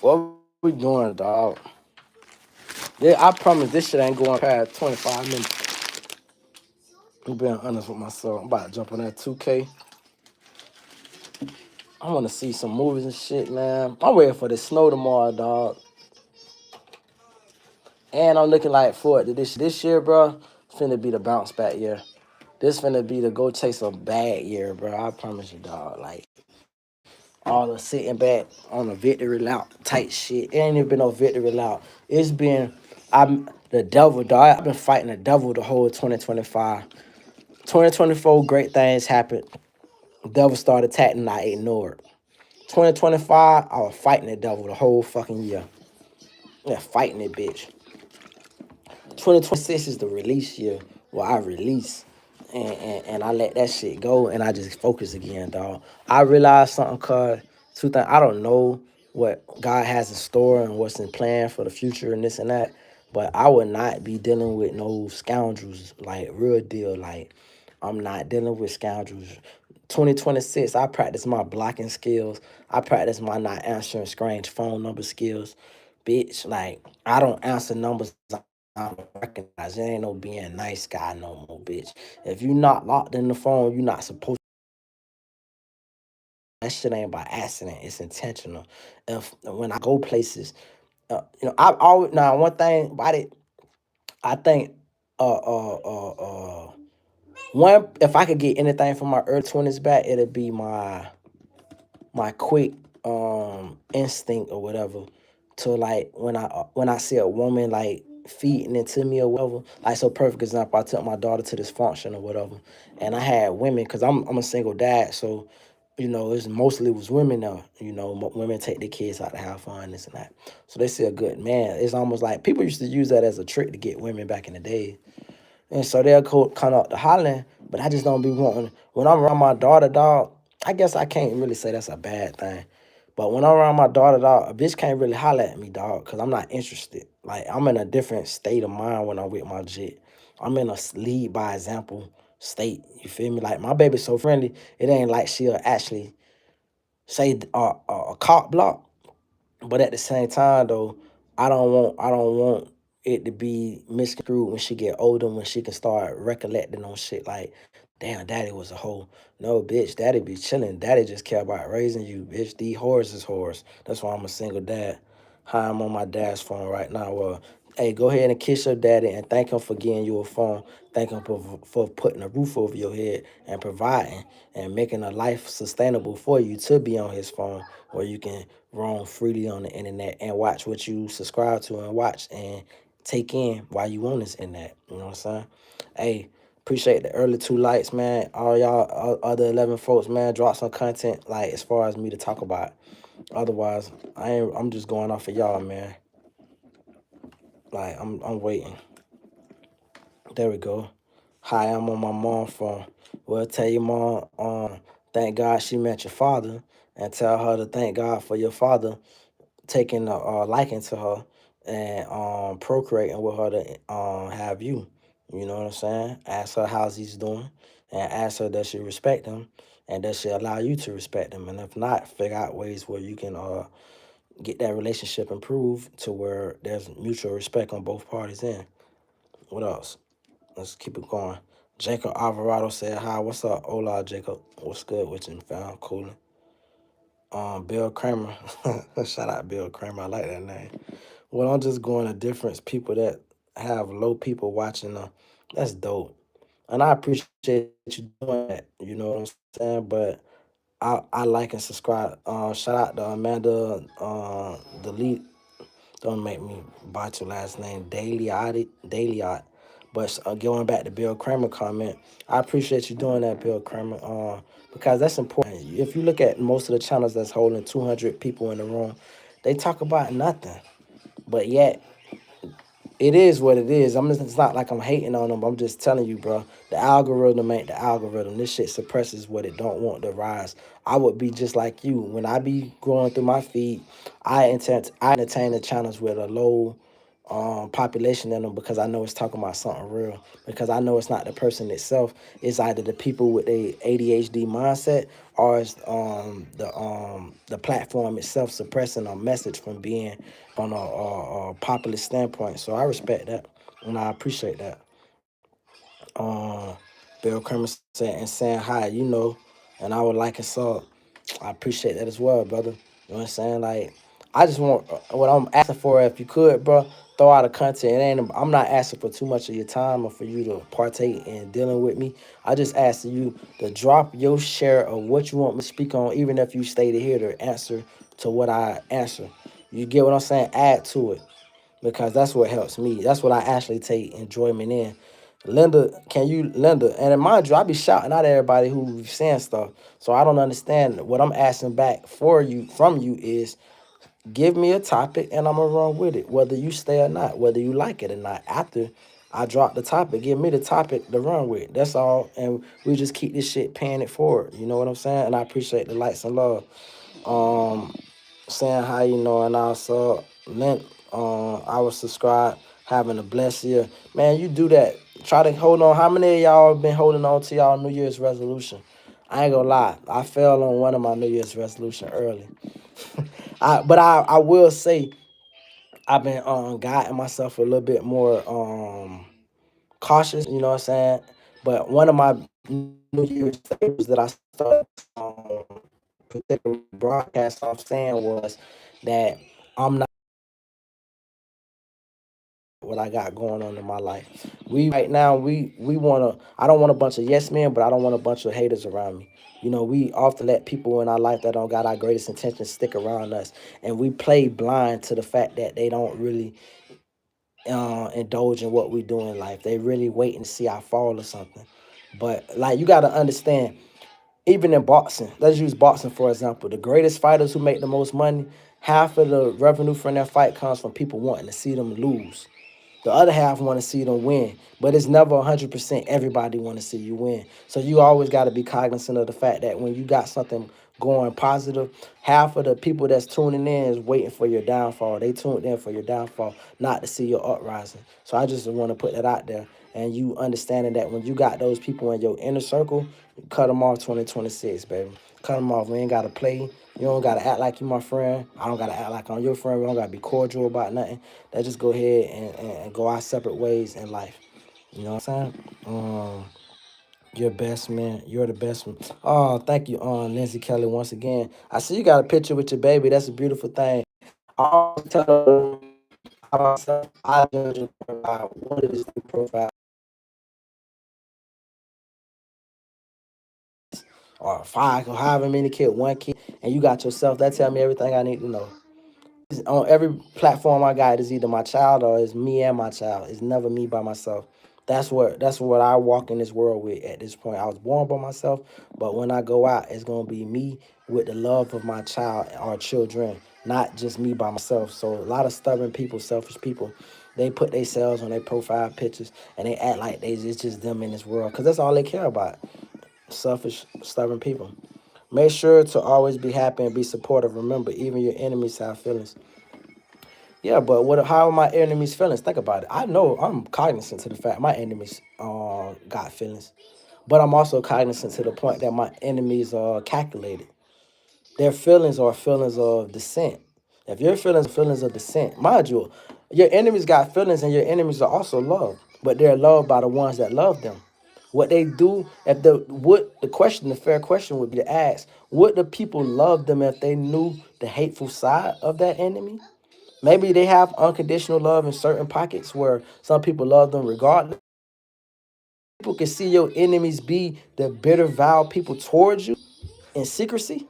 What we doing, dog? Yeah, I promise this shit ain't going past 25 minutes. I'm being honest with myself. I'm about to jump on that 2K. I want to see some movies and shit, man. I'm waiting for the snow tomorrow, dog. And I'm looking like forward to this year, bro. Finna be the bounce back year. This finna be the go chase a bad year, bro. I promise you, dog. Like all the sitting back on a victory lap type shit. It ain't even been no victory lap. It's been I'm the devil, dog. I've been fighting the devil the whole 2025. 2024, great things happened. The devil started attacking, and I ignored. 2025, I was fighting the devil the whole fucking year. Yeah, fighting it, bitch. 2026 is the release year where I release and I let that shit go and I just focus again, dog. I realized something, cause two things. I don't know what God has in store and what's in plan for the future and this and that, but I would not be dealing with no scoundrels, like real deal. Like I'm not dealing with scoundrels. 2026, I practice my blocking skills. I practice my not answering strange phone number skills. Bitch, like I don't answer numbers I don't recognize. It ain't no being nice guy no more, bitch. If you not locked in the phone, you not supposed. That shit ain't by accident. It's intentional. If when I go places, I always now one thing about it. I think uh uh uh uh one if I could get anything from my early 20s back, it'd be my quick instinct or whatever to like when I see a woman like feeding into me or whatever. Like so perfect example, I took my daughter to this function or whatever, and I had women because I'm a single dad, so it's mostly was women now. Women take their kids out to have fun, this and that. So they see a good man. It's almost like people used to use that as a trick to get women back in the day. And so they'll come up to hollering, but I just don't be wanting. When I'm around my daughter, dog, I guess I can't really say that's a bad thing. But when I'm around my daughter, dog, a bitch can't really holler at me, dog, because I'm not interested. Like, I'm in a different state of mind when I'm with my jit. I'm in a lead by example state. You feel me? Like, my baby's so friendly, it ain't like she'll actually say a cop block. But at the same time though, I don't want it to be misconstrued when she get older, when she can start recollecting on shit like, damn, daddy was a hoe. No, bitch, daddy be chilling. Daddy just care about raising you, bitch. These whores is whores. That's why I'm a single dad. Hi, I'm on my dad's phone right now. Well, hey, go ahead and kiss your daddy and thank him for getting you a phone. Thank him for putting a roof over your head and providing and making a life sustainable for you to be on his phone where you can roam freely on the internet and watch what you subscribe to and watch and take in while you on this internet. You know what I'm saying? Hey, appreciate the early 2 likes, man. All y'all other 11 folks, man, drop some content like as far as me to talk about. Otherwise, I'm just going off of y'all, man. Like I'm waiting. There we go. Hi, I'm on my mom phone. Well, tell your mom, thank God she met your father, and tell her to thank God for your father taking a liking to her and procreating with her to have you. You know what I'm saying? Ask her how's he's doing, and ask her does she respect him, and does she allow you to respect him, and if not, figure out ways where you can get that relationship improved to where there's mutual respect on both parties. In what else? Let's keep it going. Jacob Alvarado said hi. What's up? Hola, Jacob. What's good with you, fam? Coolin'. Bill Kramer. Shout out Bill Kramer. I like that name. Well, I'm just going to difference people that have low people watching them. That's dope. And I appreciate you doing that. You know what I'm saying? But I like and subscribe. Shout out to Amanda Delete. Don't make me botch your last name. Daily. But going back to Bill Kramer comment, I appreciate you doing that, Bill Kramer. Because that's important. If you look at most of the channels that's holding 200 people in the room, they talk about nothing. But yet it is what it is. It's not like I'm hating on them. I'm just telling you, bro. The algorithm ain't the algorithm. This shit suppresses what it don't want to rise. I would be just like you. When I be going through my feed, I entertain the channels with a low population in them, because I know it's talking about something real. Because I know it's not the person itself. It's either the people with a ADHD mindset, or it's the platform itself suppressing a message from being on a popular standpoint. So I respect that and I appreciate that. Um, Bill Kramer said and saying hi, and I would like and sub. I appreciate that as well, brother. You know what I'm saying? Like, I just want what I'm asking for. If you could, bro, throw out a content. I'm not asking for too much of your time or for you to partake in dealing with me. I just asking you to drop your share of what you want me to speak on, even if you stated here to answer to what I answer. You get what I'm saying? Add to it, because that's what helps me. That's what I actually take enjoyment in. Linda, and mind you, I be shouting out at everybody who's saying stuff. So I don't understand. What I'm asking back from you is, give me a topic and I'm gonna run with it, whether you stay or not, whether you like it or not. After I drop the topic, give me the topic to run with. That's all. And we just keep this shit paying it forward. You know what I'm saying? And I appreciate the likes and love. Um, Saying hi, and also lent I was subscribed, having a blessed year. Man, you do that. Try to hold on. How many of y'all been holding on to y'all New Year's resolution? I ain't gonna lie. I fell on one of my New Year's resolution early. But I will say I've been guiding myself a little bit more cautious, you know what I'm saying? But one of my New Year's favorites that I started particular broadcast off saying was that I'm not what I got going on in my life. We right now we wanna I don't want a bunch of yes men, but I don't want a bunch of haters around me. We often let people in our life that don't got our greatest intentions stick around us, and we play blind to the fact that they don't really indulge in what we do in life. They really waiting to see our fall or something. But like, you gotta understand, even in boxing, let's use boxing for example. The greatest fighters who make the most money, half of the revenue from their fight comes from people wanting to see them lose. The other half want to see them win, but it's never 100% everybody want to see you win. So you always got to be cognizant of the fact that when you got something going positive, half of the people that's tuning in is waiting for your downfall. They tuned in for your downfall, not to see your uprising. So I just want to put that out there. And you understanding that when you got those people in your inner circle, cut them off 2026, baby. Cut them off. We ain't got to play. You don't got to act like you my friend. I don't got to act like I'm your friend. We don't got to be cordial about nothing. Let's just go ahead and go our separate ways in life. You know what I'm saying? You're best man. You're the best man. Oh, thank you, Lindsay Kelly, once again. I see you got a picture with your baby. That's a beautiful thing. I always tell myself, I judge a profile. What is the profile? Or five, or however many kids, one kid, and you got yourself. That tell me everything I need to know. On every platform I got is either my child or it's me and my child. It's never me by myself. That's what I walk in this world with at this point. I was born by myself, but when I go out, it's gonna be me with the love of my child or children, not just me by myself. So a lot of stubborn people, selfish people, they put themselves on their profile pictures and they act like it's just them in this world because that's all they care about. Selfish, stubborn people. Make sure to always be happy and be supportive. Remember, even your enemies have feelings. Yeah, but how are my enemies' feelings? Think about it. I know I'm cognizant to the fact my enemies got feelings, but I'm also cognizant to the point that my enemies are calculated. Their feelings are feelings of dissent. If your feelings are feelings of dissent, mind you, your enemies got feelings and your enemies are also loved, but they're loved by the ones that love them. What they do, if the fair question would be to ask, would the people love them if they knew the hateful side of that enemy? Maybe they have unconditional love in certain pockets where some people love them regardless. People can see your enemies be the bitter, vile people towards you in secrecy,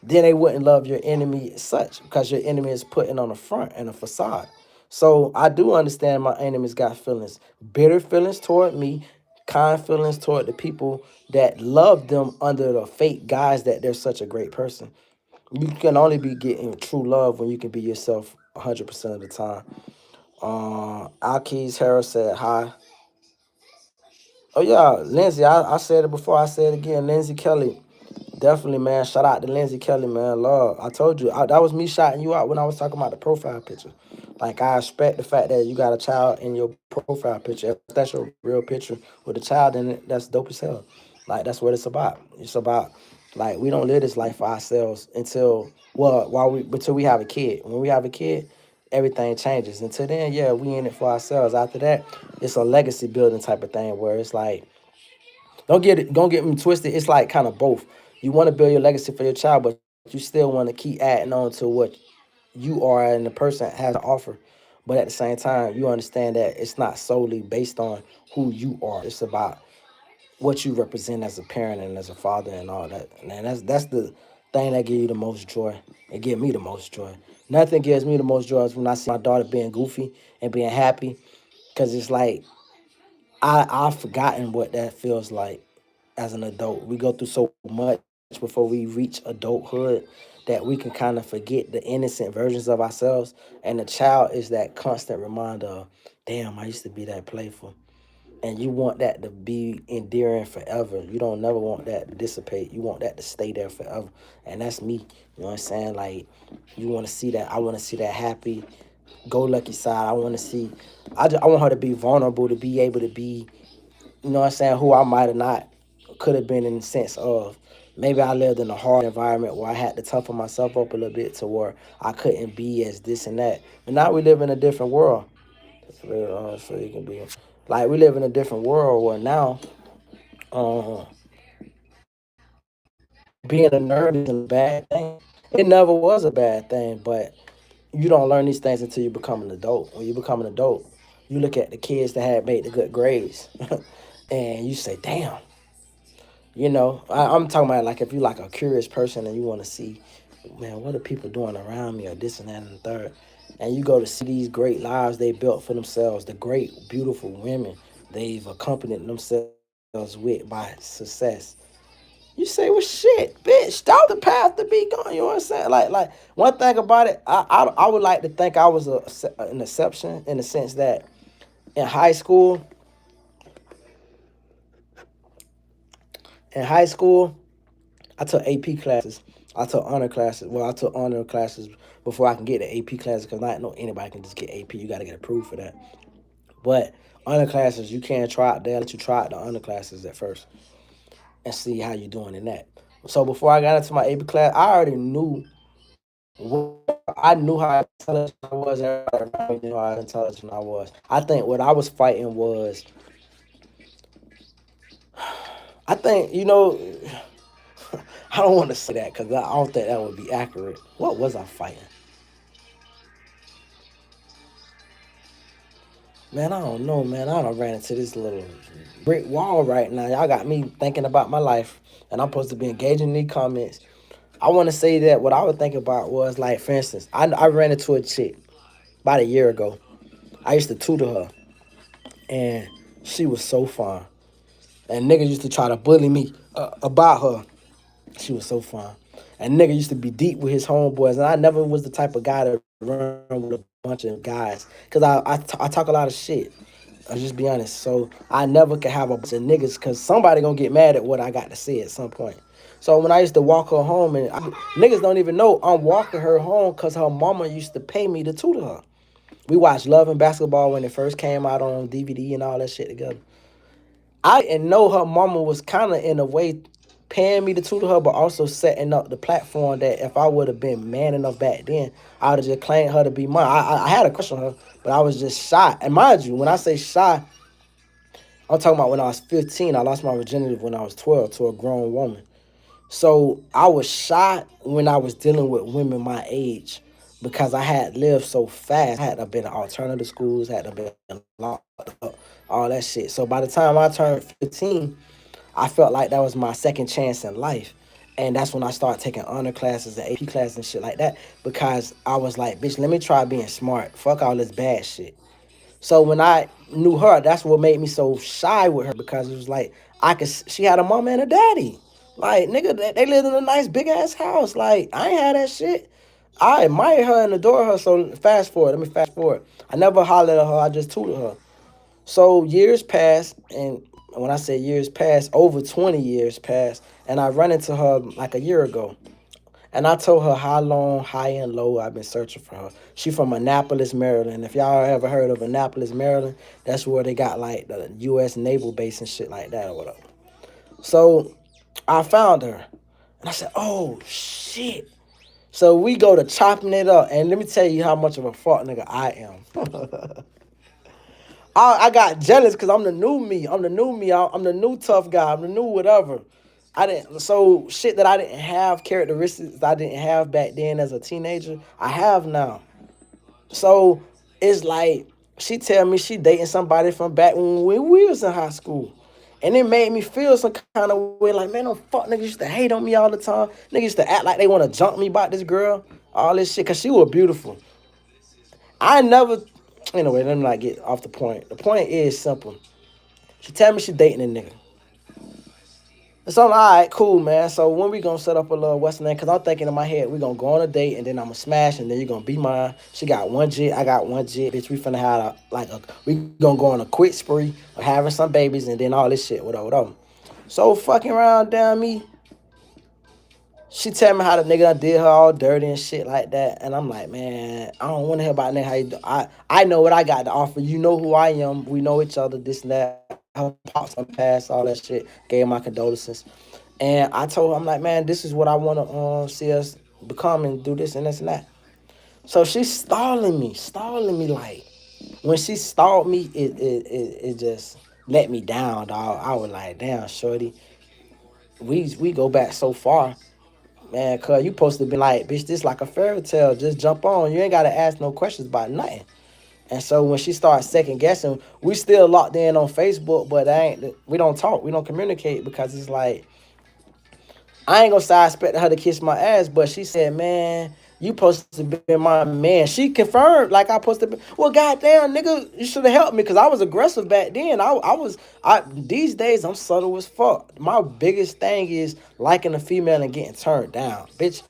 then they wouldn't love your enemy as such because your enemy is putting on a front and a facade. So I do understand my enemies got feelings, bitter feelings toward me, kind feelings toward the people that love them under the fake guise that they're such a great person. You can only be getting true love when you can be yourself 100% of the time. Alkeys Harris said hi. Oh yeah, Lindsay. I said it before. I said it again. Lindsay Kelly, definitely, man. Shout out to Lindsay Kelly, man. Love. I told you that was me shouting you out when I was talking about the profile picture. Like I respect the fact that you got a child in your profile picture. If that's your real picture with a child, then that's dope as hell. Like that's what it's about. It's about like we don't live this life for ourselves until well while we until we have a kid. When we have a kid, everything changes. Until then, yeah, we in it for ourselves. After that, it's a legacy building type of thing where it's like don't get me twisted. It's like kind of both. You want to build your legacy for your child, but you still want to keep adding on to what you are and the person has to offer. But at the same time, you understand that it's not solely based on who you are. It's about what you represent as a parent and as a father and all that. And that's the thing that give you the most joy. It give me the most joy. Nothing gives me the most joy is when I see my daughter being goofy and being happy, because it's like I've forgotten what that feels like as an adult. We go through so much before we reach adulthood that we can kind of forget the innocent versions of ourselves. And the child is that constant reminder of, damn, I used to be that playful. And you want that to be endearing forever. You don't never want that to dissipate. You want that to stay there forever. And that's me. You know what I'm saying? Like, you want to see that. I want to see that happy, go lucky side. I want to see, I want her to be vulnerable, to be able to be, you know what I'm saying, who I might have not could have been in the sense of maybe I lived in a hard environment where I had to toughen myself up a little bit to where I couldn't be as this and that. But now we live in a different world. So you can be like we live in a different world where now being a nerd isn't a bad thing. It never was a bad thing, but you don't learn these things until you become an adult. When you become an adult, you look at the kids that had made the good grades, and you say, "Damn, I'm talking about like if you're like a curious person and you want to see, man, what are people doing around me or this and that and the third, and you go to see these great lives they built for themselves, the great, beautiful women they've accompanied themselves with by success. You say, well, shit, bitch, that was the path to be going. You know what I'm saying? Like one thing about it, I would like to think I was an exception in the sense that in high school, in high school, I took AP classes. I took honor classes. Well, I took honor classes before I can get the AP classes because not know anybody can just get AP. You got to get approved for that. But honor classes, you can't try it. They'll let you try out the honor classes at first and see how you're doing in that. So before I got into my AP class, I already knew I knew how intelligent I was. Everybody around me knew how intelligent I was. I think what I was fighting was, I think, I don't want to say that because I don't think that would be accurate. What was I fighting? Man, I don't know, man. I done ran into this little brick wall right now. Y'all got me thinking about my life, and I'm supposed to be engaging in these comments. I want to say that what I would think about was, like, for instance, I ran into a chick about a year ago. I used to tutor her, and she was so fine. And niggas used to try to bully me about her. She was so fine. And nigga used to be deep with his homeboys, and I never was the type of guy to run with a bunch of guys, cause I talk a lot of shit. I'll just be honest. So I never could have a bunch of niggas, cause somebody gonna get mad at what I got to say at some point. So when I used to walk her home, niggas don't even know I'm walking her home, cause her mama used to pay me to tutor her. We watched Love and Basketball when it first came out on DVD and all that shit together. I didn't know her mama was kind of in a way paying me to tutor her, but also setting up the platform that if I would have been man enough back then, I would have just claimed her to be mine. I had a crush on her, but I was just shy. And mind you, when I say shy, I'm talking about when I was 15. I lost my virginity when I was 12 to a grown woman. So I was shy when I was dealing with women my age because I had lived so fast. I had to been in alternative schools, had to been locked up, all that shit. So by the time I turned 15, I felt like that was my second chance in life. And that's when I started taking honor classes and AP classes and shit like that because I was like, bitch, let me try being smart. Fuck all this bad shit. So when I knew her, that's what made me so shy with her because it was like she had a mama and a daddy. Like nigga, they lived in a nice big ass house. Like I ain't had that shit. I admire her and adore her. So fast forward, let me fast forward. I never hollered at her. I just tutored her. So years passed, and when I say years passed, over 20 years passed, and I run into her like a year ago. And I told her how long, high and low, I've been searching for her. She from Annapolis, Maryland. If y'all ever heard of Annapolis, Maryland, that's where they got like the U.S. naval base and shit like that or whatever. So I found her. And I said, oh, shit. So we go to chopping it up. And let me tell you how much of a fuck nigga I am. I got jealous because I'm the new me. I'm the new me. I'm the new tough guy. I'm the new whatever. I didn't so shit that I didn't have characteristics I didn't have back then as a teenager. I have now. So it's like she tell me she dating somebody from back when we was in high school. And it made me feel some kind of way like, man, them fuck niggas used to hate on me all the time. Niggas used to act like they want to jump me about this girl. All this shit, because she was beautiful. I never, anyway, let me not get off the point. The point is simple. She tell me she dating a nigga. So I'm all right, cool, man. So when we gonna set up a little Western name? Cause I'm thinking in my head we gonna go on a date and then I'm gonna smash and then you gonna be mine. She got one jit, I got one jit. Bitch, we finna have we gonna go on a quick spree of having some babies and then all this shit, whatever, whatever. So fucking around down me, she tell me how the nigga done did her all dirty and shit like that. And I'm like, man, I don't want to hear about that. How you do. I know what I got to offer. You know who I am. We know each other, this and that. Her pops on past, all that shit. Gave my condolences. And I told her, I'm like, man, this is what I want to see us become and do this and this and that. So she's stalling me like. When she stalled me, it just let me down, dog. I was like, damn, shorty, we go back so far. Man, cuz you supposed to be like, bitch, this like a fairy tale. Just jump on. You ain't got to ask no questions about nothing. And so when she started second guessing, we still locked in on Facebook, but we don't talk. We don't communicate because it's like, I ain't gonna say I expected her to kiss my ass, but she said, man, you supposed to be my man. She confirmed like I supposed to be. Well, goddamn, nigga, you should have helped me because I was aggressive back then. These days I'm subtle as fuck. My biggest thing is liking a female and getting turned down. Bitch,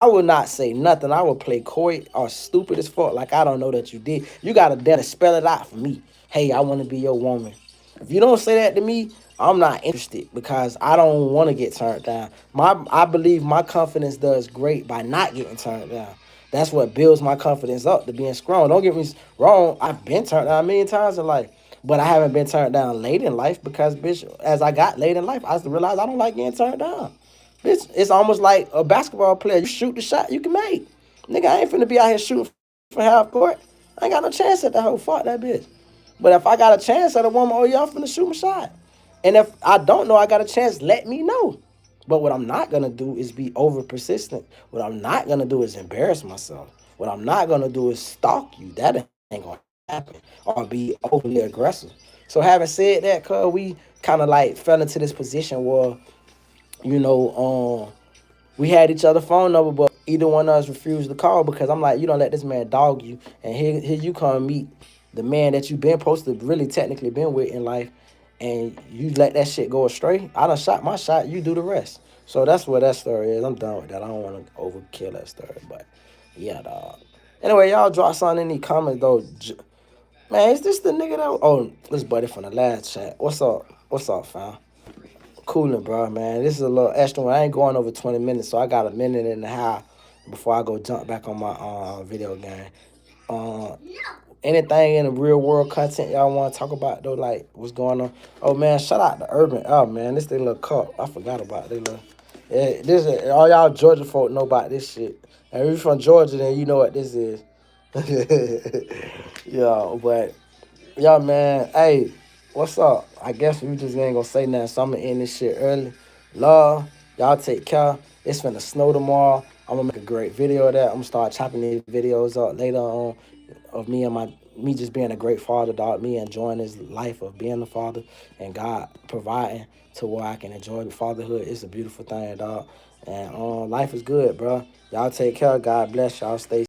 I would not say nothing. I would play coy or stupid as fuck like I don't know that you did. You gotta dare to spell it out for me. Hey, I want to be your woman. If you don't say that to me, I'm not interested because I don't want to get turned down. I believe my confidence does great by not getting turned down. That's what builds my confidence up to being strong. Don't get me wrong. I've been turned down a million times in life, but I haven't been turned down late in life because, bitch, as I got late in life, I realized I don't like getting turned down. It's almost like a basketball player. You shoot the shot you can make. Nigga, I ain't finna be out here shooting from half court. I ain't got no chance at that whole fuck that bitch. But if I got a chance at a woman, oh, y'all finna shoot my shot. And if I don't know I got a chance, let me know. But what I'm not gonna do is be over persistent. What I'm not gonna do is embarrass myself. What I'm not gonna do is stalk you. That ain't gonna happen. Or be overly aggressive. So having said that, cuz we kind of like fell into this position where, you know, we had each other phone number, but either one of us refused to call because I'm like, you don't let this man dog you, and here you come meet the man that you've been supposed to really technically been with in life, and you let that shit go astray. I done shot my shot, you do the rest. So that's what that story is. I'm done with that. I don't want to overkill that story, but yeah, dog. Anyway, y'all drop something in the comments though. Man, is this the nigga that? Oh, this buddy from the last chat. What's up? What's up, fam? Cooling, bro, man. This is a little extra one. I ain't going over 20 minutes, so I got a minute and a half before I go jump back on my video game. Uh, Anything in the real world content y'all want to talk about though, like what's going on? Oh man, shout out to Urban. Oh man, this they little cup. I forgot about they little. Yeah, this is, all y'all Georgia folk know about this shit. And if you from Georgia, then you know what this is. Yeah, but yeah, man. Hey, what's up? I guess we just ain't gonna say nothing, so I'm gonna end this shit early. Love, y'all take care. It's finna snow tomorrow. I'm gonna make a great video of that. I'm gonna start chopping these videos up later on of me just being a great father, dog. Me enjoying this life of being a father and God providing to where I can enjoy the fatherhood. It's a beautiful thing, dog. And life is good, bro. Y'all take care. God bless y'all. Stay